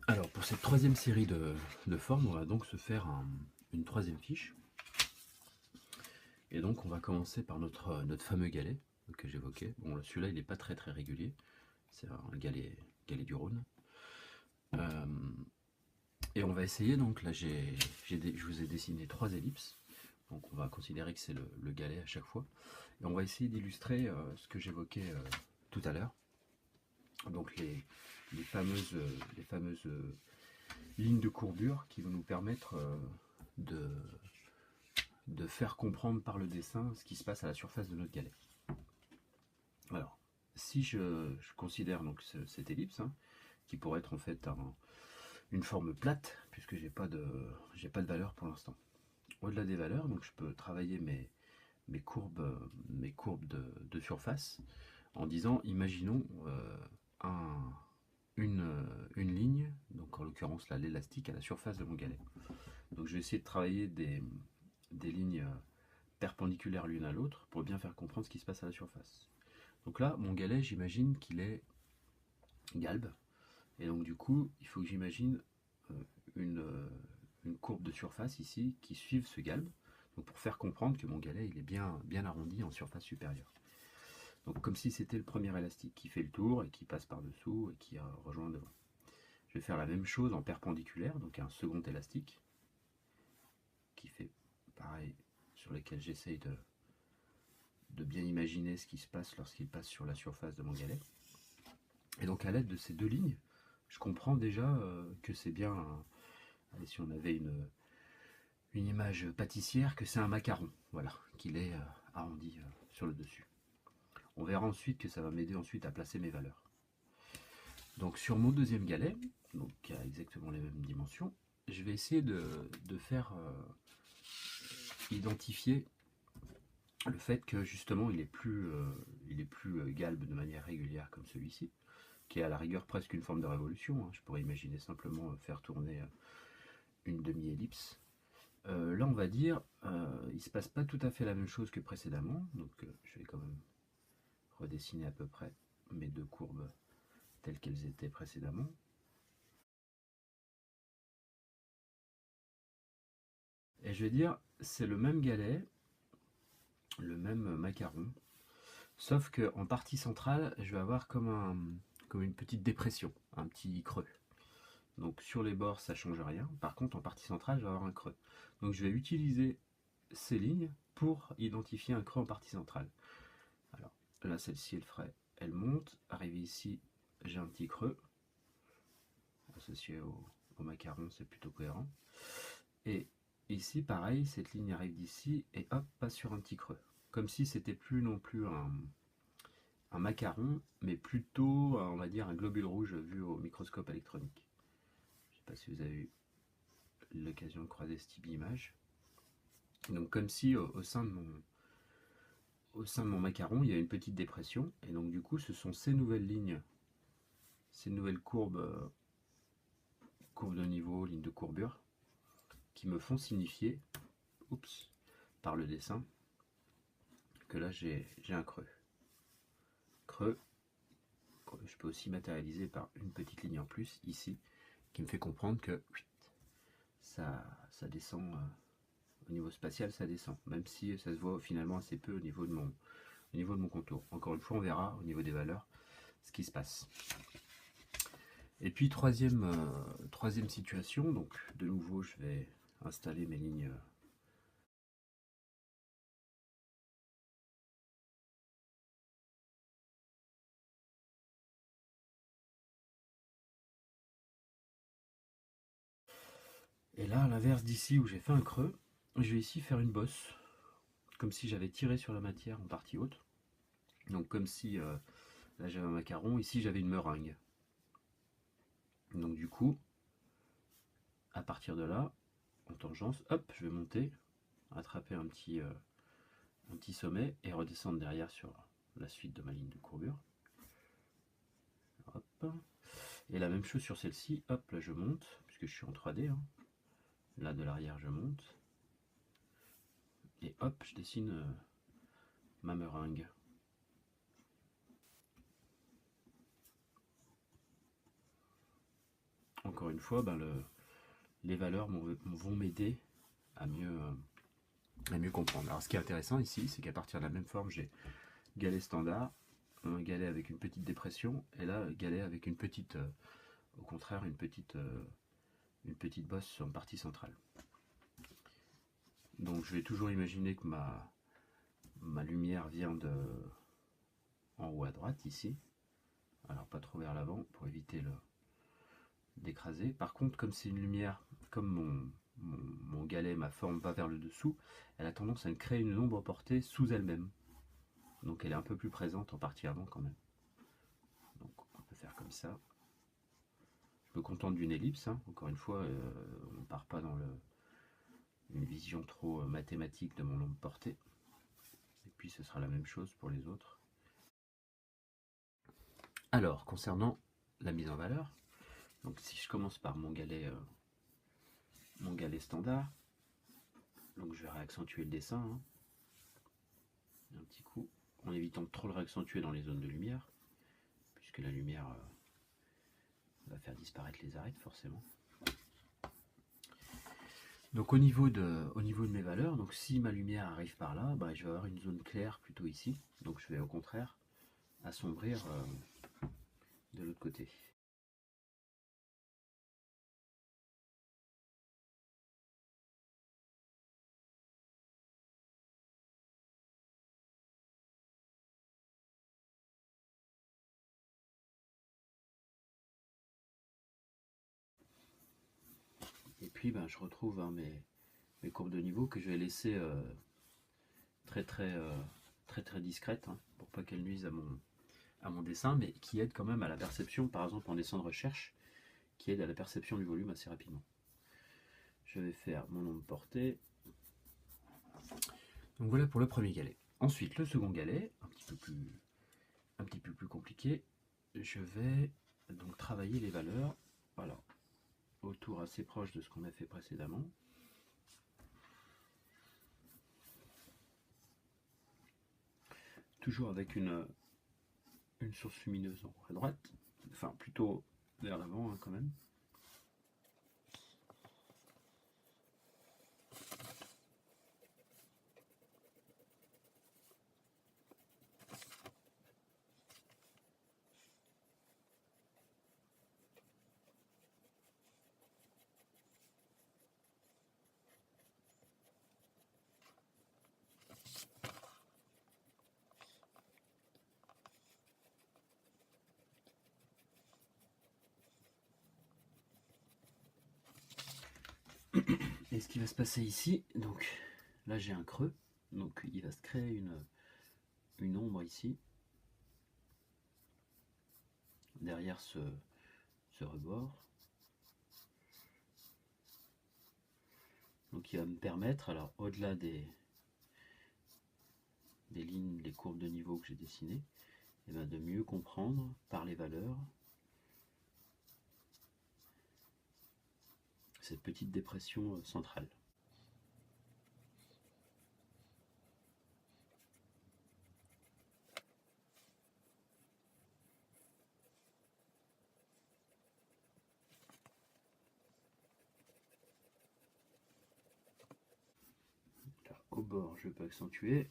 Alors pour cette troisième série de formes, on va donc se faire une troisième fiche. Et donc on va commencer par notre fameux galet que j'évoquais. Bon, celui-là il n'est pas très régulier, c'est un galet du Rhône. Et on va essayer, donc là je vous ai dessiné 3 ellipses, donc on va considérer que c'est le galet à chaque fois. Et on va essayer d'illustrer ce que j'évoquais tout à l'heure. Donc les fameuses lignes de courbure qui vont nous permettre de faire comprendre par le dessin ce qui se passe à la surface de notre galet. Alors, si je considère donc cette ellipse, hein, qui pourrait être en fait une forme plate, puisque j'ai pas de valeur pour l'instant. Au-delà des valeurs, donc je peux travailler mes courbes de surface en disant, imaginons une ligne, donc en l'occurrence là l'élastique à la surface de mon galet. Donc je vais essayer de travailler des lignes perpendiculaires l'une à l'autre pour bien faire comprendre ce qui se passe à la surface. Donc là, mon galet, j'imagine qu'il est galbe, et donc du coup, il faut que j'imagine une courbe de surface ici qui suive ce galbe, donc pour faire comprendre que mon galet il est bien arrondi en surface supérieure. Donc comme si c'était le premier élastique qui fait le tour et qui passe par-dessous et qui rejoint devant. Je vais faire la même chose en perpendiculaire, donc un second élastique qui fait pareil, sur lequel j'essaye de bien imaginer ce qui se passe lorsqu'il passe sur la surface de mon galet. Et donc à l'aide de ces deux lignes, je comprends déjà que c'est bien, allez, si on avait une image pâtissière, que c'est un macaron, voilà, qu'il est arrondi sur le dessus. On verra ensuite que ça va m'aider ensuite à placer mes valeurs. Donc sur mon deuxième galet, donc qui a exactement les mêmes dimensions, je vais essayer de faire identifier le fait que justement il est plus galbe de manière régulière comme celui-ci, qui est à la rigueur presque une forme de révolution. Hein. Je pourrais imaginer simplement faire tourner une demi-ellipse. Là on va dire, il ne se passe pas tout à fait la même chose que précédemment, donc je vais quand même redessiner à peu près mes deux courbes telles qu'elles étaient précédemment. Et je vais dire, c'est le même galet, le même macaron, sauf qu'en partie centrale, je vais avoir comme une petite dépression, un petit creux. Donc sur les bords, ça ne change rien. Par contre, en partie centrale, je vais avoir un creux. Donc je vais utiliser ces lignes pour identifier un creux en partie centrale. Alors là, celle-ci, elle monte. Arrivé ici, j'ai un petit creux. Associé au macaron, c'est plutôt cohérent. Et ici, pareil, cette ligne arrive d'ici et hop, passe sur un petit creux. Comme si c'était plus non plus un macaron, mais plutôt, on va dire, un globule rouge vu au microscope électronique. Je ne sais pas si vous avez eu l'occasion de croiser ce type d'image. Donc comme si au sein de mon macaron, il y a une petite dépression, et donc du coup, ce sont ces nouvelles lignes, ces nouvelles courbes de niveau, lignes de courbure, qui me font signifier, oups, par le dessin, que là j'ai un creux. Creux, je peux aussi matérialiser par une petite ligne en plus ici, qui me fait comprendre que ça descend, au niveau spatial ça descend, même si ça se voit finalement assez peu au niveau de mon contour. Encore une fois, on verra au niveau des valeurs ce qui se passe. Et puis troisième situation, donc de nouveau je vais installer mes lignes. Et là, à l'inverse d'ici où j'ai fait un creux, je vais ici faire une bosse, comme si j'avais tiré sur la matière en partie haute. Donc comme si là j'avais un macaron, ici j'avais une meringue. Donc du coup, à partir de là, en tangence, hop, je vais monter, attraper un petit sommet et redescendre derrière sur la suite de ma ligne de courbure. Hop. Et la même chose sur celle-ci, hop, là je monte, puisque je suis en 3D. Hein. Là de l'arrière je monte. Et hop, je dessine ma meringue. Encore une fois, ben, les valeurs vont m'aider à mieux comprendre. Alors ce qui est intéressant ici, c'est qu'à partir de la même forme, j'ai galet standard, un galet avec une petite dépression, et là, galet avec une petite, au contraire, une petite bosse en partie centrale. Donc je vais toujours imaginer que ma lumière vient de en haut à droite, ici. Alors pas trop vers l'avant, pour éviter d'écraser. Par contre, comme c'est une lumière, comme mon galet, ma forme va vers le dessous, elle a tendance à créer une ombre portée sous elle-même. Donc elle est un peu plus présente en partie avant quand même. Donc on peut faire comme ça. Je me contente d'une ellipse, hein. Encore une fois, on ne part pas dans une vision trop mathématique de mon ombre portée. Et puis ce sera la même chose pour les autres. Alors, concernant la mise en valeur, donc si je commence par mon galet standard, donc je vais réaccentuer le dessin, hein, un petit coup, en évitant de trop le réaccentuer dans les zones de lumière, puisque la lumière va faire disparaître les arêtes forcément. Donc au niveau de mes valeurs, donc si ma lumière arrive par là, bah, je vais avoir une zone claire plutôt ici, donc je vais au contraire assombrir de l'autre côté. Et puis ben, je retrouve hein, mes courbes de niveau que je vais laisser très discrètes hein, pour pas qu'elles nuisent à mon dessin, mais qui aident quand même à la perception, par exemple en dessin de recherche, qui aide à la perception du volume assez rapidement. Je vais faire mon ombre portée. Donc voilà pour le premier galet. Ensuite, le second galet, un petit peu plus compliqué, je vais donc travailler les valeurs, voilà, autour assez proche de ce qu'on a fait précédemment. Toujours avec une source lumineuse en haut à droite, enfin plutôt vers l'avant hein, quand même. Et ce qui va se passer ici, donc là j'ai un creux, donc il va se créer une ombre ici, derrière ce rebord. Donc il va me permettre, alors au-delà des lignes, les courbes de niveau que j'ai dessinées, et bien de mieux comprendre par les valeurs cette petite dépression centrale. Là, au bord, je peux accentuer.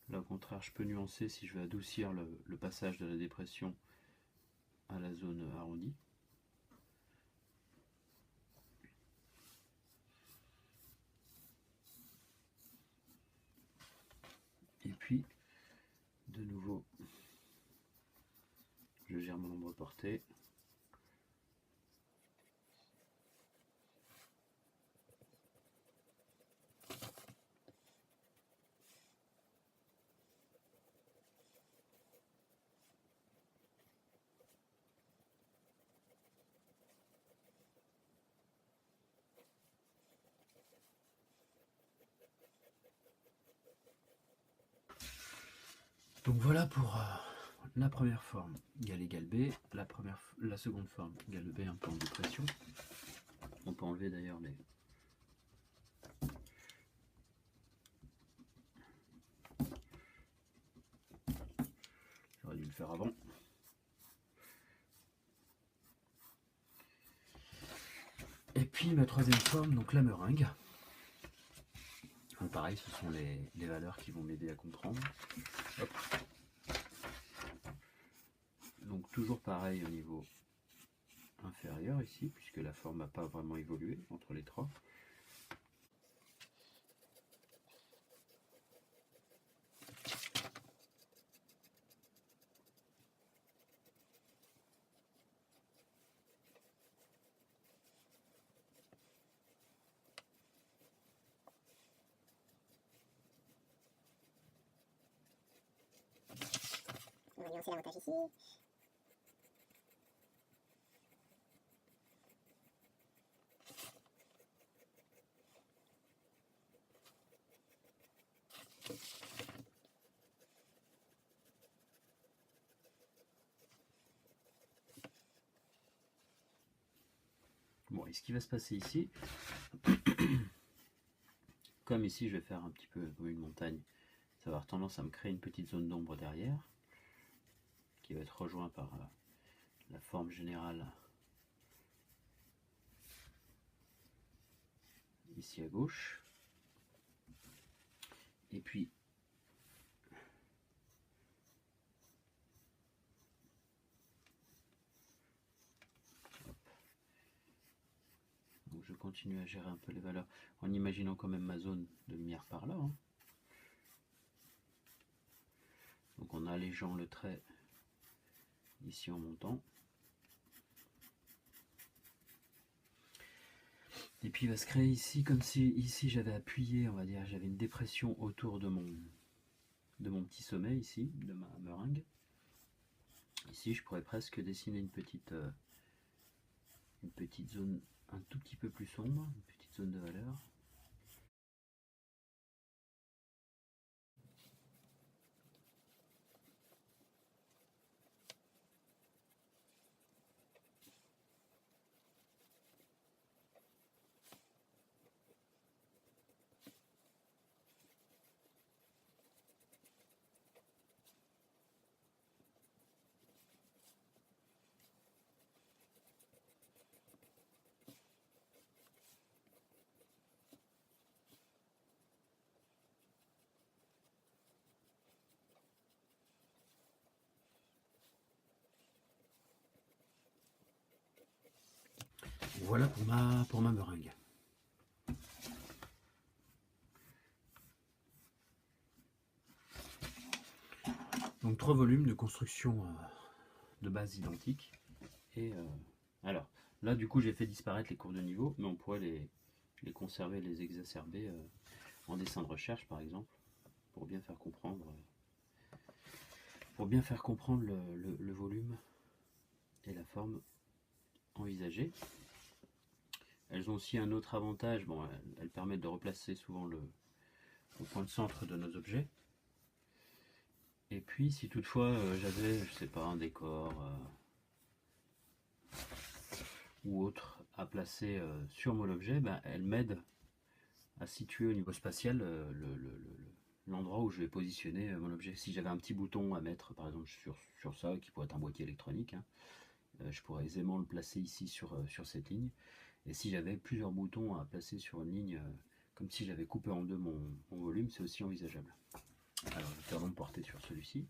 Là, au contraire, je peux nuancer si je veux adoucir le passage de la dépression à la zone arrondie. Et puis, de nouveau, je gère mon ombre portée. Donc voilà pour la première forme, galet gal B, la seconde forme, gal B un peu en dépression. On peut enlever d'ailleurs faire avant. Et puis ma troisième forme, donc la meringue. Donc pareil, ce sont les valeurs qui vont m'aider à comprendre. Hop. Donc toujours pareil au niveau inférieur ici, puisque la forme n'a pas vraiment évolué entre les trois. On va nuancer l'avantage ici. Bon, et ce qui va se passer ici, comme ici je vais faire un petit peu comme une montagne, ça va avoir tendance à me créer une petite zone d'ombre derrière, qui va être rejointe par la forme générale ici à gauche. Et puis donc je continue à gérer un peu les valeurs en imaginant quand même ma zone de lumière par là, hein. Donc en allégeant le trait ici en montant. Et puis il va se créer ici comme si ici j'avais appuyé, on va dire, j'avais une dépression autour de mon petit sommet ici, de ma meringue. Ici je pourrais presque dessiner une petite zone un tout petit peu plus sombre, une petite zone de valeur. Voilà pour ma meringue. Donc 3 volumes de construction de base identiques. Et alors là du coup j'ai fait disparaître les courbes de niveau, mais on pourrait les conserver, les exacerber en dessin de recherche par exemple, pour bien faire comprendre le volume et la forme envisagée. Elles ont aussi un autre avantage, bon, elles permettent de replacer souvent le point de centre de nos objets. Et puis si toutefois j'avais, je sais pas, un décor ou autre à placer sur mon objet, ben, elles m'aident à situer au niveau spatial l'endroit où je vais positionner mon objet. Si j'avais un petit bouton à mettre par exemple sur ça, qui pourrait être un boîtier électronique, hein, je pourrais aisément le placer ici sur cette ligne. Et si j'avais plusieurs boutons à placer sur une ligne, comme si j'avais coupé en deux mon volume, c'est aussi envisageable. Alors je vais faire donc porter sur celui-ci.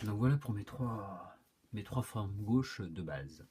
Donc voilà pour mes trois formes gauches de base.